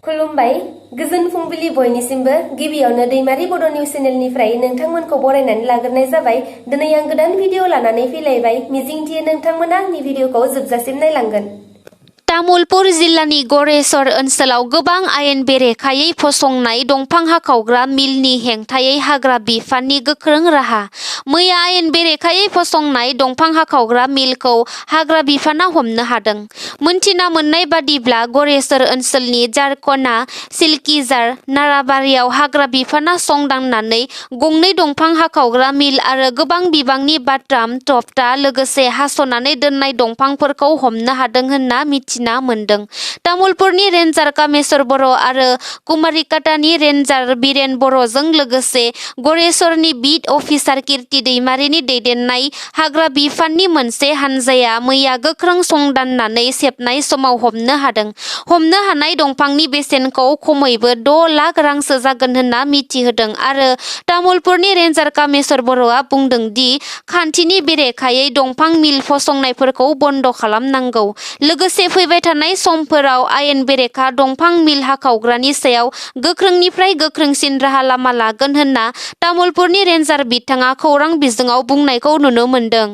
खुलुमबाय गोजोन फुंबिलि बयनिसिमबो गिबियावनो दैमारि बड' निउज चेनेलनिफ्राय नोंथांमोनखौ बरायनानै लाग्रोनाय जाबाय। दिनै आं गोदान भिडिअ लानानै फैलायबाय। मिजिंथियो नोंथांमोना आंनि भिडिअखौ जोबजासिम नायलांगोन। तामुलपुर जिल्लानि गरेस्वर ओनसोलाव गोबां आयेन बेरेखायै फसंनाय दंफां हाखावग्रा मिलनि हेंथायै हाग्रा बिफाननि गोख्रों राहा। मैया आयेन बेरेखायै फसंनाय दंफां हाखावग्रा मिलखौ हाग्रा बिफाना हमनो हादों। मोनथिना मोननाय बादिब्ला गरेस्वर ओनसोलनि जारकना सिलकिजार नाराबारियाव हाग्रा बिफाना संदाननानै गंनै दंफां हाखावग्रा मिल आरो गोबां बिबांनि बाटाम थप्था लोगोसे हास'नानै दोननाय दंफांफोरखौ हमनो हादों होनना मिथिना मोनदों। तामुलपुरनि रेन्जार कामेश्वर बर' आरो कुमारिकाटानि रेन्जार बिरेन बर'जों लोगोसे गरेस्वरनि बिट अफिसार कीर्ति दैमारिनि दैदेननाय हाग्रा बिफाननि मोनसे हानजाया मैया गोख्रों संदाननानै सेबनाय समाव हमनो हादों। हमनो हानाय दंफांनि बेसेनखौ खमैबो 6 लाख रांसो जागोन होनना मिथिहोदों आरो तामुलपुरनि रेन्जार कामेश्वर बर'आ बुंदों दि खान्थिनि बेरेखायै दंफां मिल फसंनायफोरखौ बन्द खालामनांगौ। लोगोसे फैबाय थानाय समफोराव आयेन बेरेखा दंफां मिल हाखावग्रानि सायाव गोख्रोंनिफ्राय गोख्रोंसिन राहा लामा लागोन होनना तामुलपुरनि रेन्जार बिथाङा खौरां बिजोङाव बुंनायखौ नुनो मोन्दों।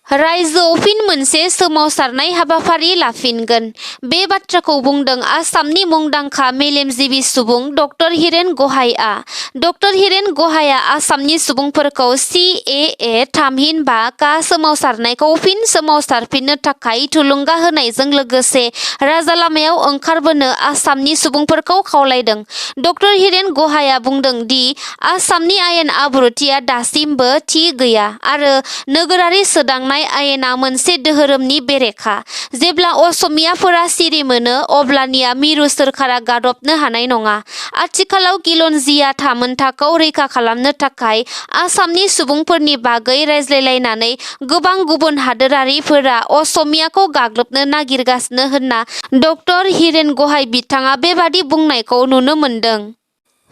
रायजोआव फिन मोनसे सोमावसारनाय हाबाफारि लाफिनगोन। बे बाथ्राखौ बुंदों आसामनि मुंदांखा मेलेमजिबि सुबुं ड हिरेन गहाइआ। ड हिरेन गहाइआ आसामनि सुबुंफोरखौ CAA थामहिनबा का सोमावसारनायखौ फिन सोमावसारफिननो थाखाय थुलुंगा होनायजों लोगोसे राजा लामायाव ओंखारबोनो आसामनि सुबुंफोरखौ खावलायदों। ड हिरेन गहाइआ बुंदों दि आसामनि आयेन आब्रुथिया दासिमबो थि गैया आरो नोगोरारि सोदांनाय आयेना मोनसे दोहोरोमनि बेरेखा। जेब्ला असमियाफोरा सिरि मोनो अब्लानिया मिरु सोरखारा गादबनो हानाय नङा। आथिखालाव किलनजिया थामोनथाखौ रैखा खालामनो थाखाय आसामनि सुबुंफोरनि बागै रायज्लायलायनानै गोबां गुबुन हादोरारिफोरा असमियाखौ गाग्लोबनो नागिरगासिनो होनना ड हिरेन गहाइ बिथाङा बेबादि बुंनायखौ नुनो मोन्दों।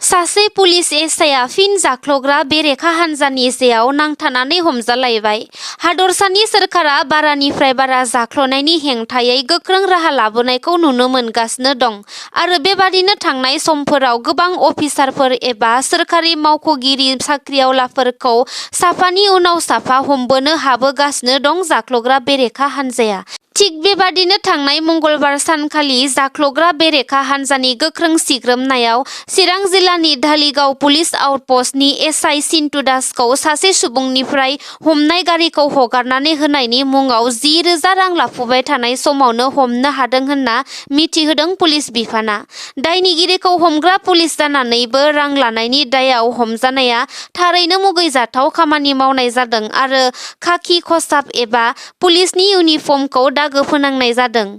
सासे पुलिस एसआइआ फिन जाख्लग्रा बेरेखा हान्जानि जेआव नांथानानै हमजालायबाय। हादरसानि सोरखारा बारानिफ्राय बारा जाख्लनायनि हेंथायै गोख्रों राहा लाबोनायखौ नुनो मोनगासिनो दं आरो बेबादिनो थांनाय समफोराव गोबां अफिसारफोर एबा सोरखारि मावख'गिरि साख्रिआवलाफोरखौ साफानि उनाव साफा हमबोनो हाबोगासिनो दं जाख्लग्रा बेरेखा हान्जाया। थिग बेबादिनो थांनाय मंगलबार सानखालि जाख्लग्रा बेरेखा हान्जानि गोख्रों सिग्रोमनायाव चिरां जिल्लानि धालिगाव पुलिस आउटपस्टनि एसआइ सिन्टु दासखौ सासे सुबुंनिफ्राय हमनाय गारिखौ हगारनानै होनायनि मुङाव 10,000 रां लाफुबाय थानाय समावनो हमनो हादों होनना मिथिहोदों पुलिस बिफाना। दायनिगिरिखौ हमग्रा पुलिस जानानैबो रां लानायनि दायाव हमजानाया थारैनो मुगैजाथाव खामानि मावनाय जादों आरो खाखि खसाब एबा पुलिसनि इउनिफर्मखौ दागो फोनांनाय जादों।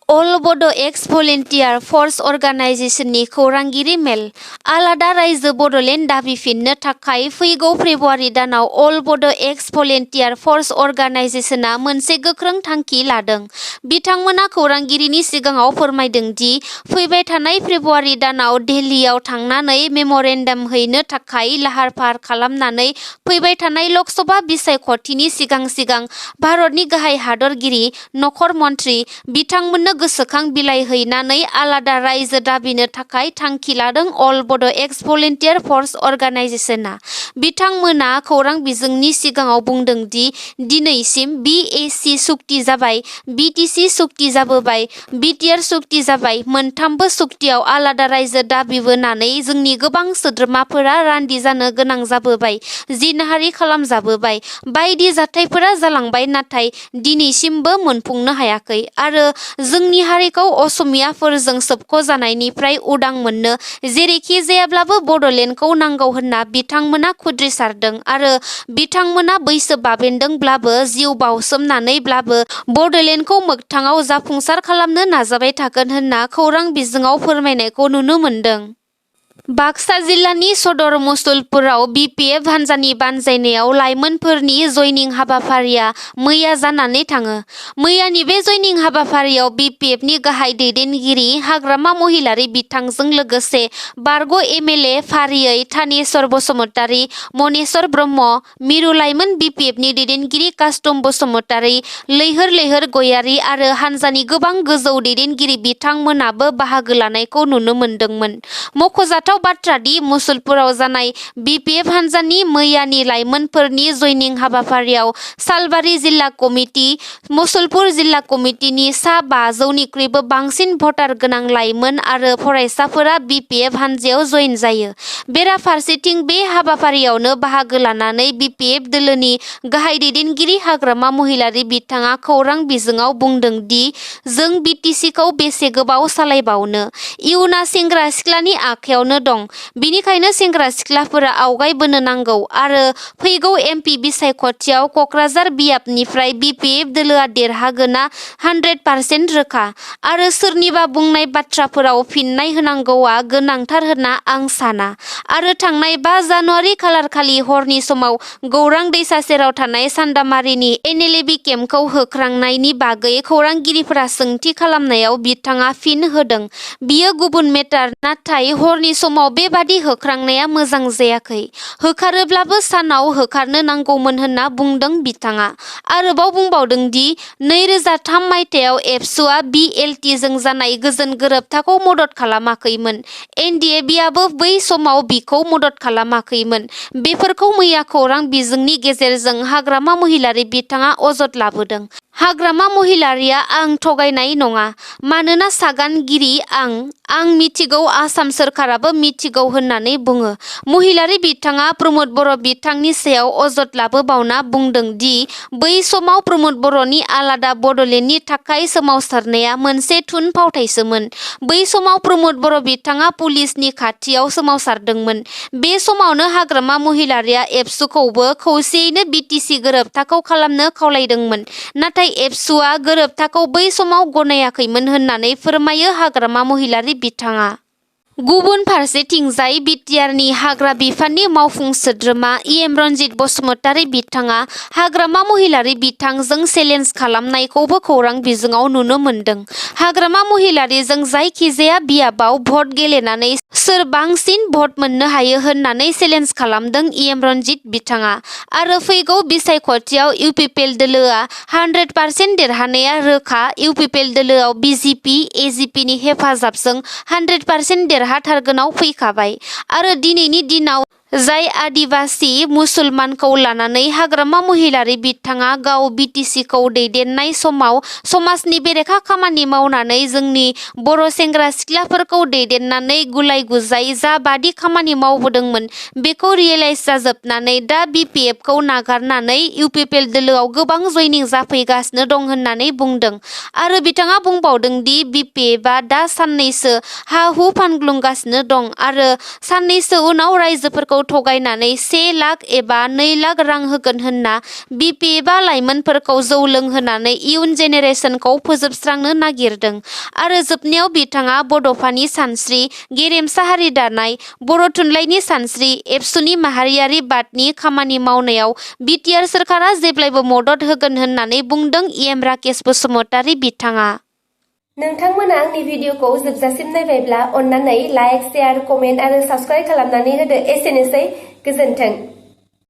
अल बड' एक्स भलेन्टियार फर्स अर्गानाइजेसननि खौरांगिरि मेल। आलादा रायजो बड'लेण्ड दाबिफिननो थाखाय फैगौ फेब्रुवारि दानाव अल बड' एक्स भलेन्टियार फर्स अर्गानाइजेसना मोनसे गोख्रों थांखि लादों। बिथांमोना खौरांगिरिनि सिगाङाव फोरमायदों दि फैबाय थानाय फेब्रुवारि दानाव दिल्लीयाव थांनानै मेम'रेन्डाम हैनो थाखाय लाहार फाहार खालामनानै फैबाय थानाय लकसभा बिसायख'थिनि सिगां सिगां भारतनि गाहाय हादरगिरि नखर मन्त्रि बिथांमोननो गोसोखां बिलाइ हैनानै आलादा रायजो दाबिनो थाखाय थांखि लादों अल बड' एक्स भलेन्टियार फर्स अर्गानाइजेसना। बिथांमोना खौरां बिजोंनि सिगाङाव बुंदों दि दिनैसिम BAC सुक्ति जाबाय, BTC सुक्ति जाबोबाय, BTR सुक्ति जाबाय। मोनथामबो सुक्तियाव आलादा रायजो दाबिबोनानै जोंनि गोबां सोद्रोमाफोरा रान्दि जानो गोनां जाबोबाय, जिनाहारि खालामजाबोबाय, बायदि जाथायफोरा जालांबाय नाथाय दिनैसिमबो मोनफुंनो हायाखै आरो जोंनि हारिखौ असमियाफोरजों सोबख'जानायनिफ्राय उदां मोननो जेरैखि जायाब्लाबो बड'लेण्डखौ नांगौ होनना बिथांमोना खुद्रिसारदों आरो बिथांमोना बैसो बाबेनदोंब्लाबो जिउ बाउसोमनानैब्लाबो बड'लेण्डखौ मोगथाङाव जाफुंसार खालामनो नाजाबाय थागोन होनना खौरां बिजोङाव फोरमायनायखौ नुनो मोन्दों। बाक्सा जिल्लानि सदर मुसलपुराव बिपिएफ हान्जानि बानजायनायाव लाइमोनफोरनि जयनिं हाबाफारिया मैया जानानै थाङो। मैयानि बे जयनिं हाबाफारियाव बिपिएफनि गाहाय दैदेनगिरि हाग्रामा महिलारि बिथांजों लोगोसे बारग' एमएलए फारियै थानेश्वर बसुमतारी, मनेश्वर ब्रह्म, मिरु लाइमोन बिपिएफनि दैदेनगिरि कास्टम बसुमतारी, लैहोर लैहोर गयारी आरो हान्जानि गोबां गोजौ दैदेनगिरि बिथांमोनाबो बाहागो लानायखौ नुनो मोन्दोंमोन। मख'जाथाव बाथ्रा दि मुसलपुराव जानाय बिपिएफ हान्जानि मैयानि लाइमोनफोरनि जयनिं हाबाफारियाव सालबारि जिल्ला कमिटि, मुसलपुर जिल्ला कमिटिनि सा 500निख्रुइबो बांसिन भटार गोनां लाइमोन आरो फरायसाफोरा बिपिएफ हान्जायाव जयेन जायो। बेराफारसेथिं बे हाबाफारियावनो बाहागो लानानै बिपिएफ दोलोनि गाहाय दैदेनगिरि हाग्रामा महिलारि बिथाङा खौरां बिजोङाव बुंदों दि जों बिटिसिखौ बेसे गोबाव सालायबावनो? इयुना सेंग्रा सिख्लानि आखायावनो दं। बिनिखायनो सेंग्रा सिख्लाफोरा आवगायबोनो नांगौ आरो फैगौ एमपि बिसायख'थियाव क'क्राझार बियाबनिफ्राय बिपिएफ दोलोआ देरहागोना 100% रोखा आरो सोरनिबा बुंनाय बाथ्राफोराव फिननाय होनांगौआ गोनांथार होनना आं साना आरो थांनाय 5 जानुवारि खालारखालि हरनि समाव गौरां दैसा सेराव थानाय सान्दामारिनि एनएलएबि केम्पखौ होख्रांनायनि बागै खौरांगिरिफोरा सोंथि खालामनायाव बिथाङा फिन होदों, बियो गुबुन मेटार, नाथाय हरनि समाव बेबादि होख्रांनाया मोजां जायाखै। होखारोब्लाबो सानाव होखारनो नांगौमोन होनना बुंदों बिथाङा। आरोबाव बुंबावदों दि 2003 मायथाइयाव एबसुआ बिएलटिजों जानाय गोजोन गोरोबथाखौ मदद खालामाखैमोन। एनडिएबिआबो बै समाव बिखौ मदद खालामाखैमोन। बेफोरखौ मैया खौरां बिजोंनि गेजेरजों हाग्रामा महिलारि बिथाङा अजद लाबोदों। हाग्रामा महिलारिया आं थगायनाय नङा, मानोना सागानगिरि आं मिथिगौ, आसाम सोरखाराबो मिथिगौ होननानै बुङो। महिलारि बिथाङा प्रमद बर' बिथांनि सायाव अजद लाबोबावना बुंदों दि बै समाव प्रमद बर'नि आलादा बड'लेण्डनि थाखाय सोमावसारनाया मोनसे थुनफावथायसोमोन। बै समाव प्रमद बर' बिथाङा पुलिसनि खाथियाव सोमावसारदोंमोन। बे समावनो हाग्रामा महिलारिया एबसुखौबो खौसेयैनो बिटिसि गोरोबथाखौ खालामनो खावलायदोंमोन। नाथाय एबसुआ गोरोबथाखौ बै समाव गनायाखैमोन होननानै फोरमायो हाग्रामा महिलारि बिथाङा। गुबुन फारसेथिंजाय बिटिआरनि हाग्रा बिफाननि मावफुं सोद्रोमा इएम रनजित बसुमतारी बिथाङा हाग्रामा महिलारि बिथांजों चेलेन्ज खालामनायखौबो खौरां बिजोङाव नुनो मोन्दों। हाग्रामा महिलारिजों जायखिजाया बियाबाव भट गेलेनानै सोर बांसिन भट मोननो हायो होननानै चेलेन्ज खालामदों इएम रनजित बिथाङा। आरो फैगौ बिसायख'थियाव इउपिपिएल दोलोआ 100% देरहानाया रोखा। इउपिपिएल दोलोआव बिजेपि, एजिपिनि हेफाजाबजों 100% देरहाथारगोनाव फैखाबाय। आरो दिनैनि दिनाव जाय आदिबासि मुसलमानखौ लानानै हाग्रामा महिलारि बिथाङा गाव बिटिसिखौ दैदेननाय समाव समाजनि बेरेखा खामानि मावनानै जोंनि बर' सेंग्रा सिख्लाफोरखौ दैदेननानै गुलाय गुजाय जाबादि खामानि मावबोदोंमोन, बेखौ रियेलाइज जाजोबनानै दा बिपिएफखौ नागारनानै इउपिपिएल दोलोआव गोबां जयनिं जाफैगासिनो दं होननानै बुंदों। आरो बिथाङा बुंबावदों दि बिपिएफआ दा साननैसो हा-हु फानग्लुंगासिनो दं आरो साननैसो उनाव राइजोफोरखौ थगायनानै 1 लाख एबा 2 लाख रां होगोन होनना बिपिएफआ लाइमोनफोरखौ जौ लोंहोनानै इयुन जेनेरेसनखौ फोजोबस्रांनो नागिरदों। आरो जोबनायाव बिथाङा बड'फानि सानस्रि, गेरेमसा हारि दानाय, बर' थुनलाइनि सानस्रि, एबसुनि माहारियारि बादनि खामानि मावनायाव बिटिआर सोरखारा जेब्लायबो मदद होगोन होननानै बुंदों इएम राकेश बसुमतारी बिथाङा। नोंथांमोना आंनि भिडिअखौ जोबजासिम नायबायब्ला अन्नानै लाइक, शेयार, कमेन्ट आरो साबस्क्राइब खालामनानै होदो। एसेनोसै, गोजोन्थों।